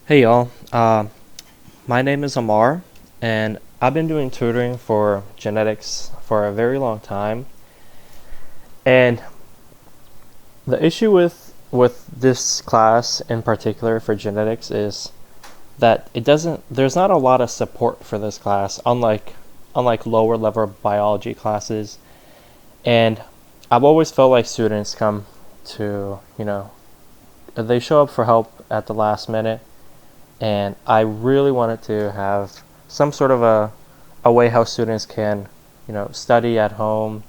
Hey y'all, my name is Amar, and I've been doing tutoring for genetics for a very long time. And the issue with this class in particular for genetics is that there's not a lot of support for this class, unlike lower level biology classes. And I've always felt like students come to, they show up for help at the last minute. And I really wanted to have some sort of a way how students can, study at home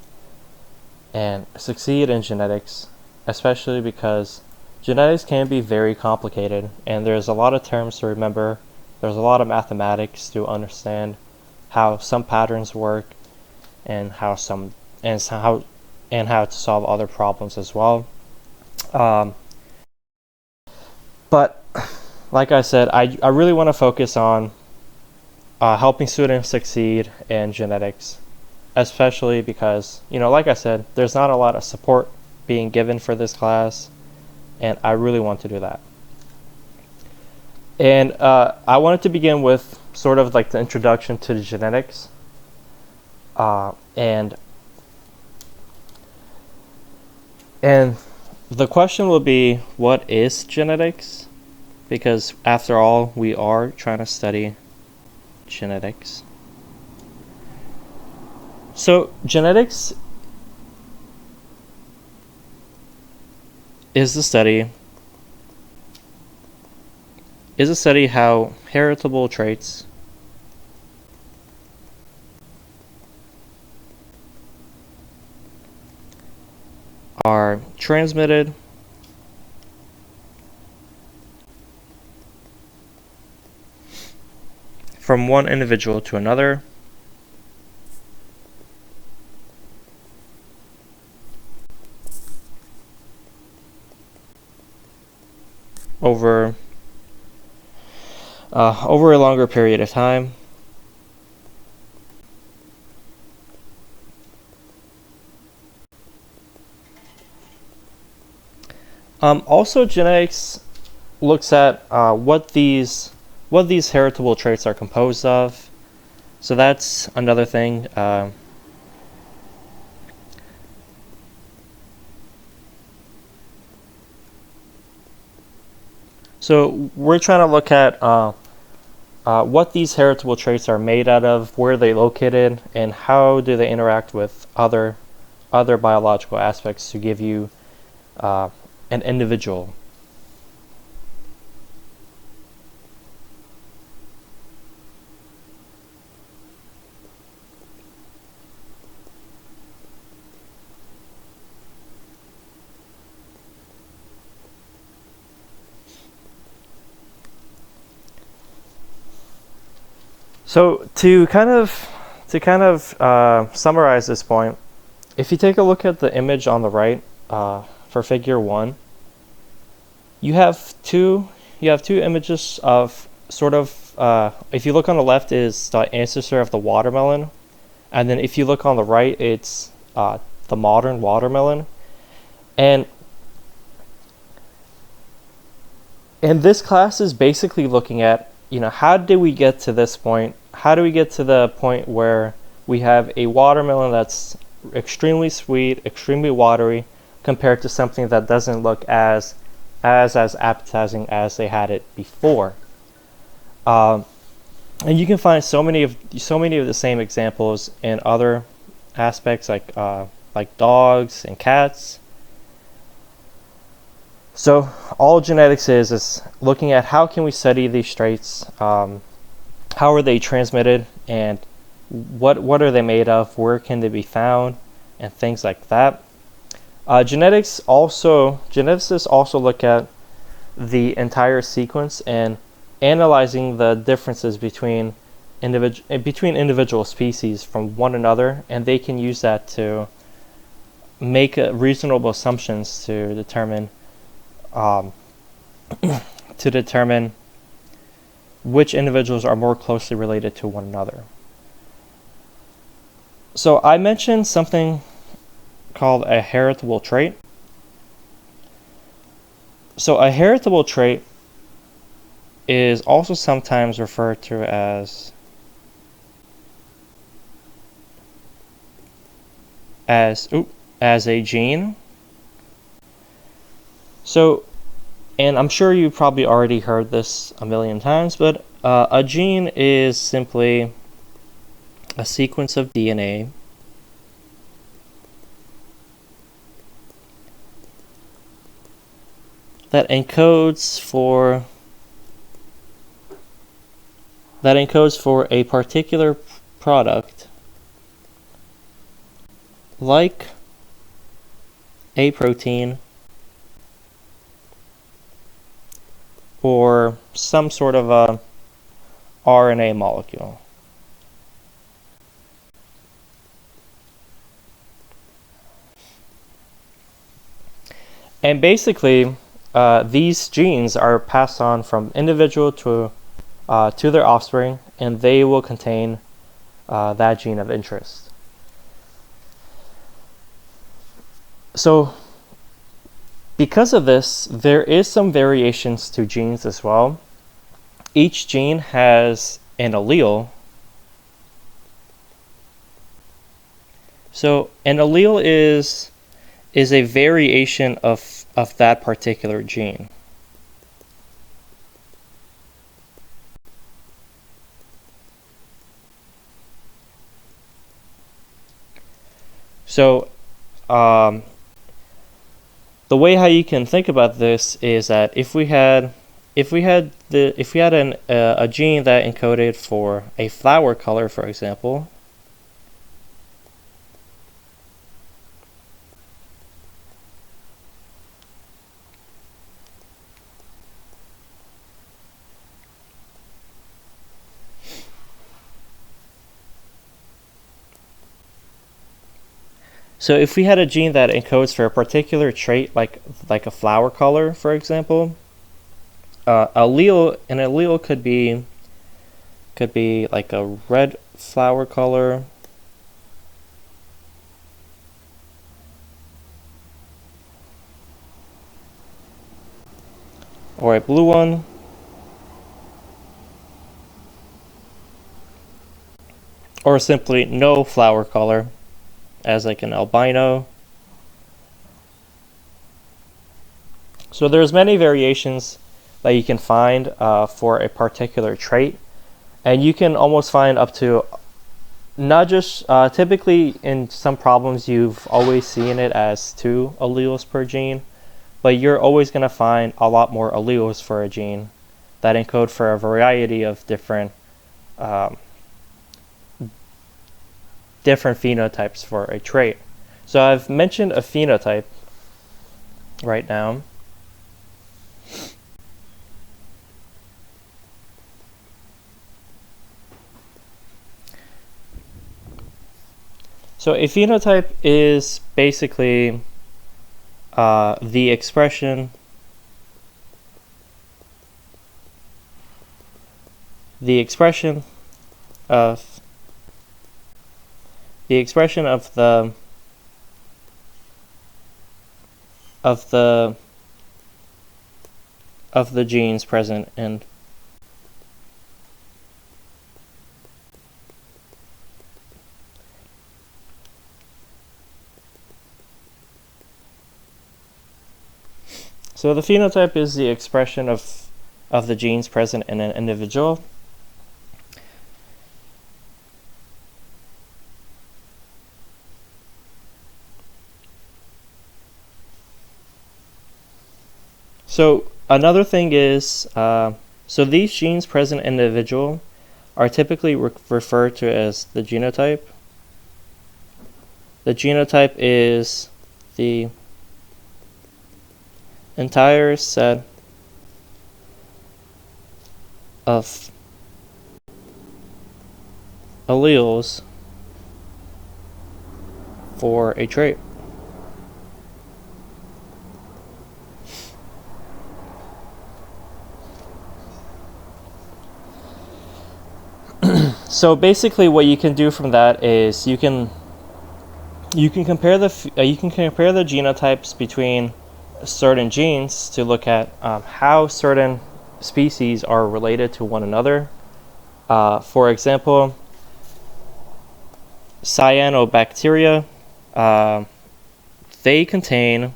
and succeed in genetics, especially because genetics can be very complicated and there's a lot of terms to remember. There's a lot of mathematics to understand how some patterns work and how to solve other problems as well. But like I said, I really want to focus on helping students succeed in genetics, especially because, like I said, there's not a lot of support being given for this class, and I really want to do that. And I wanted to begin with sort of like the introduction to the genetics. And the question will be, what is genetics? Because after all, we are trying to study genetics. So genetics is a study how heritable traits are transmitted from one individual to another over a longer period of time. Also, genetics looks at what these heritable traits are composed of. So that's another thing. So we're trying to look at what these heritable traits are made out of, where they're located, and how do they interact with other biological aspects to give you an individual. So to kind of summarize this point, if you take a look at the image on the right for Figure 1, you have two images of sort of. If you look on the left, is the ancestor of the watermelon, and then if you look on the right, it's the modern watermelon, and this class is basically looking at, how did we get to this point? How do we get to the point where we have a watermelon that's extremely sweet, extremely watery, compared to something that doesn't look as appetizing as they had it before? And you can find so many of the same examples in other aspects, like dogs and cats. So all genetics is looking at how can we study these traits, how are they transmitted, and what are they made of, where can they be found, and things like that. Geneticists also look at the entire sequence and analyzing the differences between individual species from one another, and they can use that to make reasonable assumptions to determine which individuals are more closely related to one another. So I mentioned something called a heritable trait. So a heritable trait is also sometimes referred to as a gene. So, and I'm sure you probably already heard this a million times, but a gene is simply a sequence of DNA that encodes for a particular product, like a protein or some sort of a RNA molecule. And basically, these genes are passed on from individual to their offspring, and they will contain that gene of interest. So, because of this, there is some variations to genes as well. Each gene has an allele. So, an allele is a variation of that particular gene. So, the way how you can think about this is that if we had a gene that encoded for a flower color, for example, so if we had a gene that encodes for a particular trait, like a flower color, for example, an allele could be like a red flower color, or a blue one, or simply no flower color, as like an albino. So there's many variations that you can find for a particular trait, and you can almost find up to not just typically in some problems you've always seen it as 2 alleles per gene, but you're always going to find a lot more alleles for a gene that encode for a variety of different phenotypes for a trait. So I've mentioned a phenotype right now. So a phenotype is basically the expression of the genes present in So the phenotype is the expression of the genes present in an individual. So another thing is, so these genes present in an individual are typically referred to as the genotype. The genotype is the entire set of alleles for a trait. So basically what you can do from that is you can compare the genotypes between certain genes to look at how certain species are related to one another. For example, cyanobacteria, they contain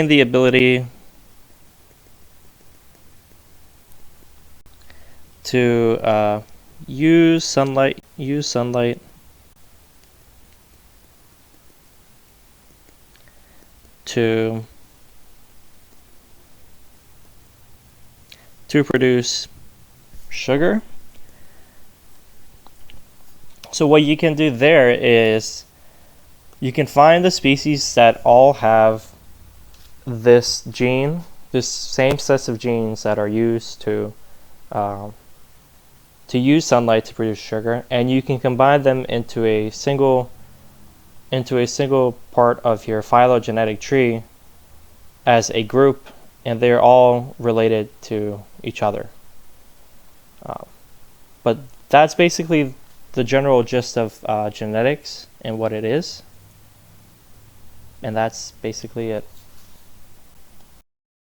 the ability to use sunlight to produce sugar. So what you can do there is you can find the species that all have this gene, this same sets of genes that are used to use sunlight to produce sugar, and you can combine them into a single part of your phylogenetic tree as a group, and they're all related to each other. But that's basically the general gist of genetics and what it is, and that's basically it.